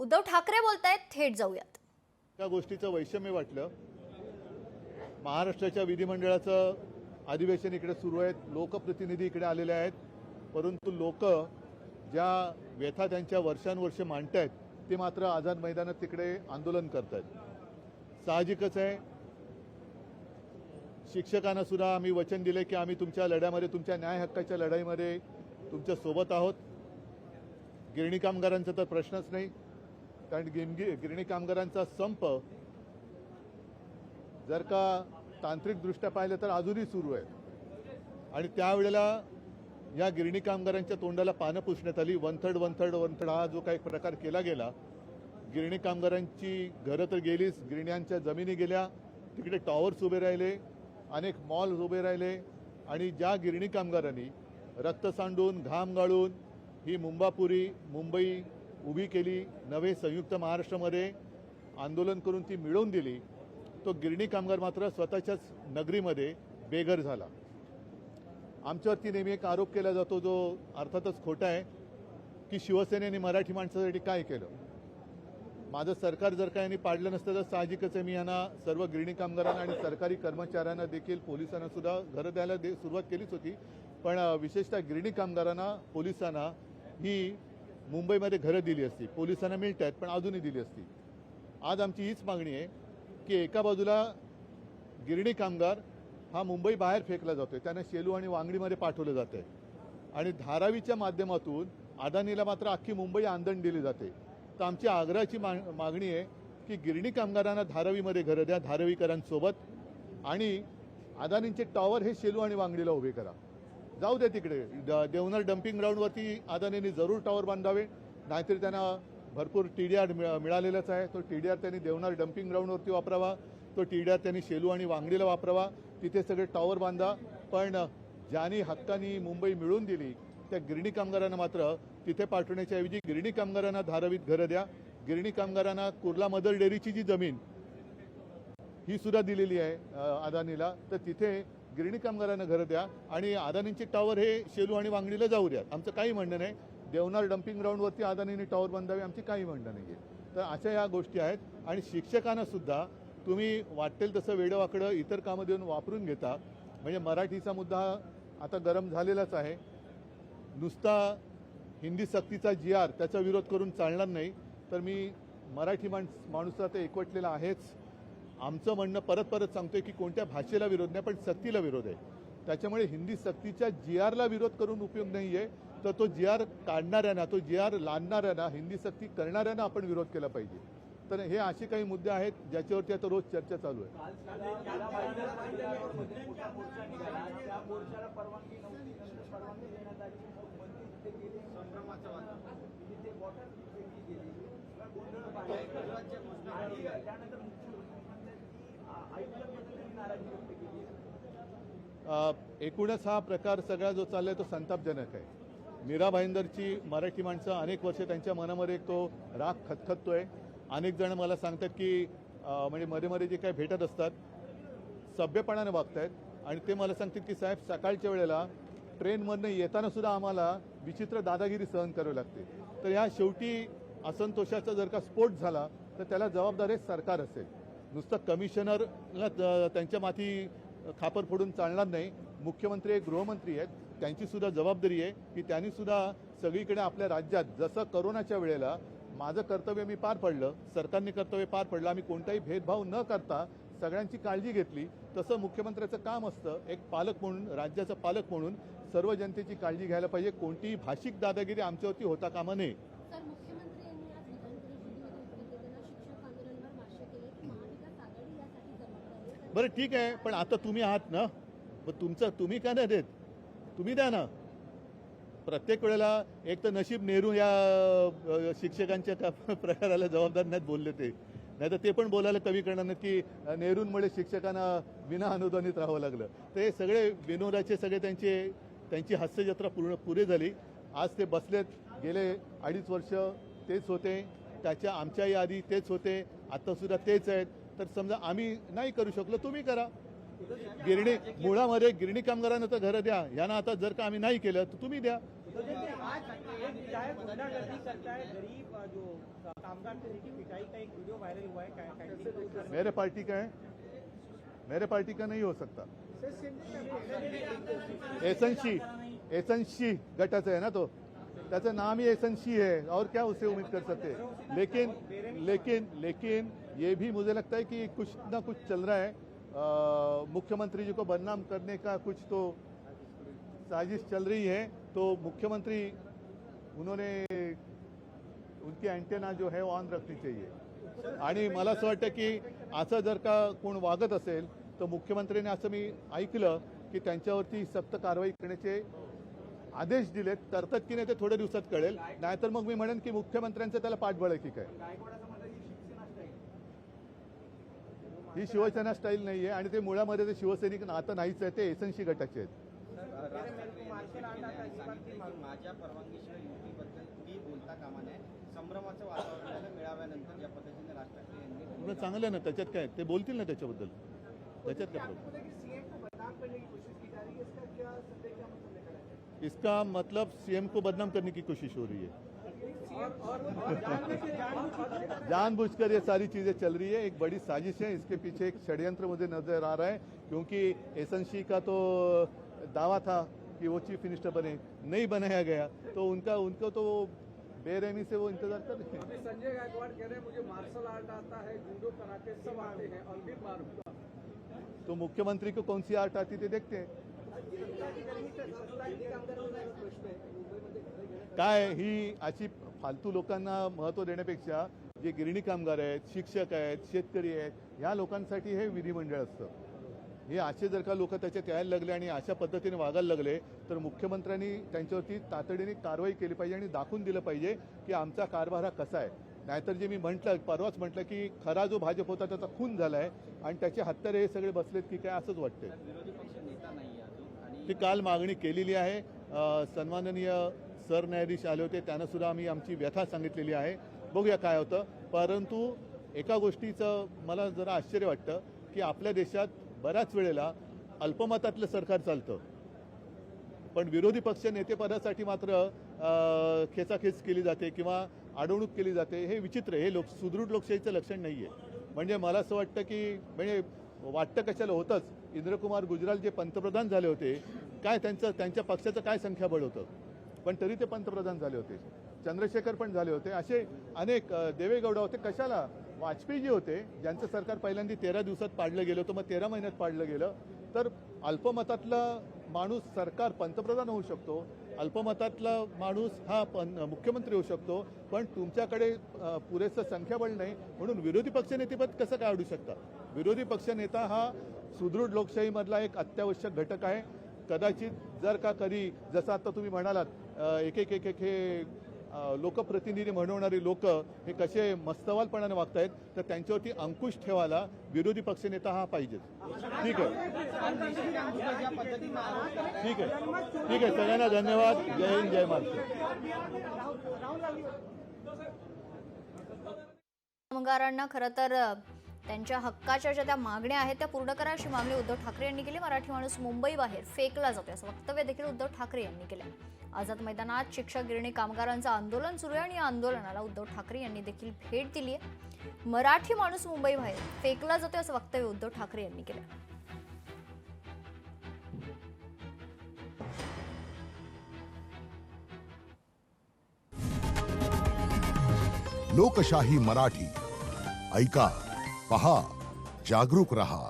उद्धव ठाकरे बोलतायत, थेट जाऊयात। त्या गोष्टीचं वैषम्य वाटलं। महाराष्ट्राच्या विधिमंडळाचं अधिवेशन इकडे सुरू आहे, लोकप्रतिनिधी इकडे आलेले आहेत, परंतु लोक ज्या व्यथा त्यांच्या वर्षानुवर्ष मांडतायत ते मात्र आझाद मैदानात तिकडे आंदोलन करतायत। साहजिकच आहे, शिक्षकांना सुद्धा आम्ही वचन दिले की आम्ही तुमच्या लढ्यामध्ये, तुमच्या न्याय हक्काच्या लढाईमध्ये तुमच्या सोबत आहोत। गिरणी कामगारांचा तर प्रश्नच नाही, कारण गिरणी कामगारांचा संप जर का तांत्रिकदृष्ट्या पाहिलं तर अजूनही सुरू आहे आणि त्यावेळेला या गिरणी कामगारांच्या तोंडाला पानं पुसण्यात आली। वन थर्ड हा जो काही प्रकार केला गेला, गिरणी कामगारांची घरं तर गेलीच, गिरण्यांच्या जमिनी गेल्या, तिकडे टॉवर्स उभे राहिले, अनेक मॉल्स उभे राहिले आणि ज्या गिरणी कामगारांनी रक्त सांडून घाम गाळून ही मुंबई उभी केली, नवे संयुक्त महाराष्ट्रामध्ये आंदोलन करून ती मिळवून दिली, तो गिरणी कामगार मात्र स्वतःच्याच नगरीमध्ये बेघर झाला। आमच्यावरती नेहमी एक आरोप केला जातो जो अर्थातच खोटा आहे की शिवसेनेने मराठी माणसासाठी काय केलं। माझं सरकार जर का यांनी पाडलं नसतं तर साहजिकच आहे, मी यांना सर्व गिरणी कामगारांना आणि सरकारी कर्मचाऱ्यांना देखील, पोलिसांना सुद्धा घरं द्यायला सुरुवात केलीच होती, पण विशेषतः गिरणी कामगारांना, पोलिसांना ही मुंबईमध्ये घरं दिली असती। पोलिसांना मिळत आहेत पण अजूनही दिली असती। आज आमची हीच मागणी आहे की एका बाजूला गिरणी कामगार हा मुंबई बाहेर फेकला जातोय, त्यांना शेलू आणि वांगडीमध्ये पाठवलं जातंय आणि धारावीच्या माध्यमातून अदानीला मात्र अख्खी मुंबई आंदण दिली जाते। तर आमची आग्रहाची मागणी आहे की गिरणी कामगारांना धारावीमध्ये घरं द्या धारावीकरांसोबत, आणि अदानींचे टॉवर हे शेलू आणि वांगडीला उभे करा। जाऊ दे तिकडे देवनार डम्पिंग ग्राउंडवरती अदानींनी जरूर टॉवर बांधावे, नाहीतरी त्यांना भरपूर TDR मिळालेलाच आहे, तो TDR त्यांनी देवनार डम्पिंग ग्राउंडवरती वापरावा, तो TDR त्यांनी शेलू आणि वांगडीला वापरावा, तिथे सगळे टॉवर बांधा। पण ज्यांनी हक्कानी मुंबई मिळवून दिली त्या गिरणी कामगारांना मात्र तिथे पाठवण्याच्या ऐवजी गिरणी कामगारांना धारावीत घरं द्या। गिरणी कामगारांना कुर्ला मदर डेअरीची जी जमीन ही सुद्धा दिलेली आहे अदानीला, तर तिथे गिरणी कामगारांना घरं द्या आणि अदानींचे टॉवर हे शेलू आणि वांगडीला जाऊ द्या। आमचं काही म्हणणं नाही, देवनार डम्पिंग ग्राउंडवरती अदानींनी टॉवर बांधावे, आमची काही म्हणणं नाही आहे। तर अशा या गोष्टी आहेत आणि शिक्षकांना सुद्धा तुम्ही वाटेल तसं वेडवाकडं इतर कामं देऊन वापरून घेता। म्हणजे मराठीचा मुद्दा आता गरम झालेलाच आहे, नुसता हिंदी सक्तीचा GR त्याचा विरोध करून चालणार नाही। तर मी मराठी माणूस तर एकवटलेला आहेच। आमचं म्हणणं परत परत सांगतोय की कोणत्या भाषेला विरोध नाही, पण सक्तीला विरोध आहे। त्याच्यामुळे हिंदी सक्तीच्या GRला विरोध करून उपयोग नाही आहे, तर तो GR काढणाऱ्यांना, तो GR लादणाऱ्यांना, हिंदी सक्ती करणाऱ्यांना आपण विरोध केला पाहिजे। तर हे असे काही मुद्दे आहेत ज्याच्यावरती आता रोज चर्चा चालू आहे। एकूणच हा प्रकार सगळा जो चाललाय तो संतापजनक आहे। मीरा भाईंदरची मराठी माणसं अनेक वर्ष त्यांच्या मनामध्ये तो राग खतखततोय। अनेक जण मला सांगतात की म्हणजे मध्ये मध्ये जे काही भेटत असतात सभ्यपणाने वागतायत आणि ते मला सांगतात की साहेब सकाळच्या वेळेला ट्रेनमधनं येताना सुद्धा आम्हाला विचित्र दादागिरी सहन करावी लागते। तर ह्या शेवटी असंतोषाचा जर का स्फोट झाला तर त्याला जबाबदार हे सरकार असेल। नुसतं कमिशनरला त्यांच्या माथी खापर फोडून चालणार नाही। मुख्यमंत्री गृहमंत्री आहेत, त्यांची सुद्धा जबाबदारी आहे की त्यांनी सुद्धा सगळीकडे आपल्या राज्यात, जसं कोरोनाच्या वेळेला माझं कर्तव्य मी पार पडलं, सरकारने कर्तव्य पार पडलं, आम्ही कोणताही भेदभाव न करता सगळ्यांची काळजी घेतली, तसं मुख्यमंत्र्याचं काम असतं एक पालक म्हणून, राज्याचा पालक म्हणून सर्व जनतेची काळजी घ्यायला पाहिजे। कोणतीही भाषिक दादागिरी आमच्यावरती होता कामा नये। बरं ठीक आहे, पण आता तुम्ही आहात ना, मग तुम्ही काय नाही देत, तुम्ही द्या ना। प्रत्येक वेळेला एक तर नशीब नेहरू या शिक्षकांच्या प्रकाराला जबाबदार नाहीत बोलले ते, नाही तर ते पण बोलायला कमी करणार नाहीत की नेहरूंमुळे शिक्षकांना विना अनुदानित राहावं लागलं। ते सगळे विनोदाचे सगळे त्यांची हास्यजत्रा पुरे झाली। आज ते बसलेत, गेले 2.5 वर्ष तेच होते, आमच्याही आधी तेच होते, आता सुद्धा तेच आहेत। तर समजा आम्ही नाही करू शकलो, तुम्ही करा। मुळामध्ये गिरणी कामगारांना तर घरं द्या, यांना आता जर का आम्ही नाही केलं तर तुम्ही द्या। आज एक विधायक गुंडागर्दी करता है, गरीब जो कामगार थे उनकी पिटाई का एक वीडियो वायरल हुआ है कैंटीन मेरे पार्टी का है, मेरे पार्टी का नहीं हो सकता. एसएनसी गटाचं है ना तो, त्याचं नाम ही एसएनसी है और क्या उससे उम्मीद कर सकते हैं. लेकिन ये भी मुझे लगता है कि कुछ ना कुछ चल रहा है. मुख्यमंत्री जी को बदनाम करने का कुछ तो साजिश चल रही है. तो मुख्यमंत्री उन्होंने उनकी अँटेना जो है ऑन रखनी चाहिए. आणि मला असं वाटतं की असं जर का कोण वागत असेल तर मुख्यमंत्र्यांनी असं मी ऐकलं की त्यांच्यावरती सक्त कारवाई करण्याचे आदेश दिलेत. करतात की नाही ते थोड्या दिवसात कळेल. नाहीतर मग मी म्हणेन की मुख्यमंत्र्यांचं त्याला पाठबळ आहे की काय. ही शिवसेना स्टाईल नाहीये आणि ते मुळामध्ये ते शिवसैनिक नातं नाहीच आहे. ते एसएनसी गटाचे आहेत. माझ्या परवानगीशिवाय युतीबद्दल ती बोलता कामा नये. संभ्रमाचं वातावरणाला मिळाव्यानंतर ज्या पद्धतीने राज ठाकरे यांनी पूर्ण चांगलं ना, त्याच्यात काय ते बोलतील ना त्याच्याबद्दल. त्याच्यात काय प्रॉब्लेम. इसका मतलब सीएम को बदनाम करने की कोशिश हो रही है. जानबूझकर ये सारी चीजें चल रही है. एक बड़ी साजिश है. इसके पीछे एक षड्यंत्र मुझे नजर आ रहा है. क्योंकि एसएनसी का तो दावा था कि वो चीफ मिनिस्टर बने, नहीं बनाया गया. तो उनको तो बेरहमी से वो इंतजार कर रहे हैं. संजय गायकवाड़ कह रहे हैं मुझे मार्शल आर्ट आता है, जूडो कराटे सब आते हैं और भी मारूंगा. तो मुख्यमंत्री को कौन सी आर्ट आती थी देखते हैं. काय ही अशी फालतू लोकांना महत्त्व देण्यापेक्षा जे गिरणी कामगार आहेत, शिक्षक आहेत, शेतकरी आहेत, ह्या लोकांसाठी हे विधिमंडळ असतं. हे असे जर का लोक त्याच्यात यायला लागले आणि अशा पद्धतीने वागायला लागले तर मुख्यमंत्र्यांनी त्यांच्यावरती तातडीने कारवाई केली पाहिजे आणि दाखवून दिलं पाहिजे की आमचा कारभार हा कसा आहे. नाहीतर जे मी म्हटलं परवाच म्हटलं की खरा जो भाजप होता त्याचा खून झाला आहे आणि त्याचे हत्यारे हे सगळे बसलेत की काय असंच वाटतंय. विरोधी पक्ष नेता नाही अजून आणि ती काल मागणी केलेली आहे. सन्माननीय सरन्यायाधीश आले होते, त्यांना सुद्धा आम्ही आमची व्यथा सांगितलेली आहे. बघूया काय होतं. परंतु एका गोष्टीचं मला जरा आश्चर्य वाटतं की आपल्या देशात बऱ्याच वेळेला अल्पमतातलं सरकार चालतं पण विरोधी पक्ष नेतेपदासाठी मात्र खेचाखेच केली जाते किंवा अडवणूक केली जाते. हे विचित्र आहे. हे सुदृढ लोकशाहीचं लक्षण नाही आहे. म्हणजे मला असं वाटतं की म्हणजे वाटतं कशाला होतंच. इंद्रकुमार गुजराल जे पंतप्रधान झाले होते, काय त्यांच्या पक्षाचं काय संख्याबळ होतं, पण तरी ते पंतप्रधान झाले होते. चंद्रशेखर पण झाले होते. असे अनेक देवेगौडा होते. कशाला वाजपेयी जे होते ज्यांचं सरकार पहिल्यांदा 13 दिवसात पाडलं गेलं होतं, मग 13 महिन्यात पाडलं गेलं. तर अल्पमतातला माणूस सरकार पंतप्रधान होऊ शकतो, अल्पमतातला माणूस हा मुख्यमंत्री होऊ शकतो, पण तुमच्याकडे पुरेसं संख्याबळ नाही म्हणून विरोधी पक्षनेतेपद कसं काय अडू शकता. विरोधी पक्षनेता हा सुदृढ लोकशाहीमधला एक अत्यावश्यक घटक आहे. कदाचित जर का कधी जसं आता तुम्ही म्हणालात एक हे लोकप्रतिनिधी म्हणवणारी लोक हे कसे मस्तवालपणाने वागतायत तर त्यांच्यावरती अंकुश ठेवायला विरोधी पक्षनेता हा पाहिजे. ठीक आहे. सगळ्यांना धन्यवाद. जय हिंद, जय महाराष्ट्र. कामगारांना खरं तर त्यांच्या हक्काच्या ज्या त्या मागण्या आहेत त्या पूर्ण करा अशी मागणी उद्धव ठाकरे यांनी केली. मराठी माणूस मुंबई बाहेर फेकला जातोय असं वक्तव्य देखील उद्धव ठाकरे यांनी केलं. आझाद मैदानात शिक्षक गिरणी कामगारांचं आंदोलन सुरू आहे आणि या आंदोलनाला उद्धव ठाकरे यांनी देखील भेट दिली आहे. मराठी माणूस मुंबई बाहेर फेकला जातोय असं वक्तव्य उद्धव ठाकरे यांनी केलं. लोकशाही मराठी ऐका, पहा, जागरूक रहा.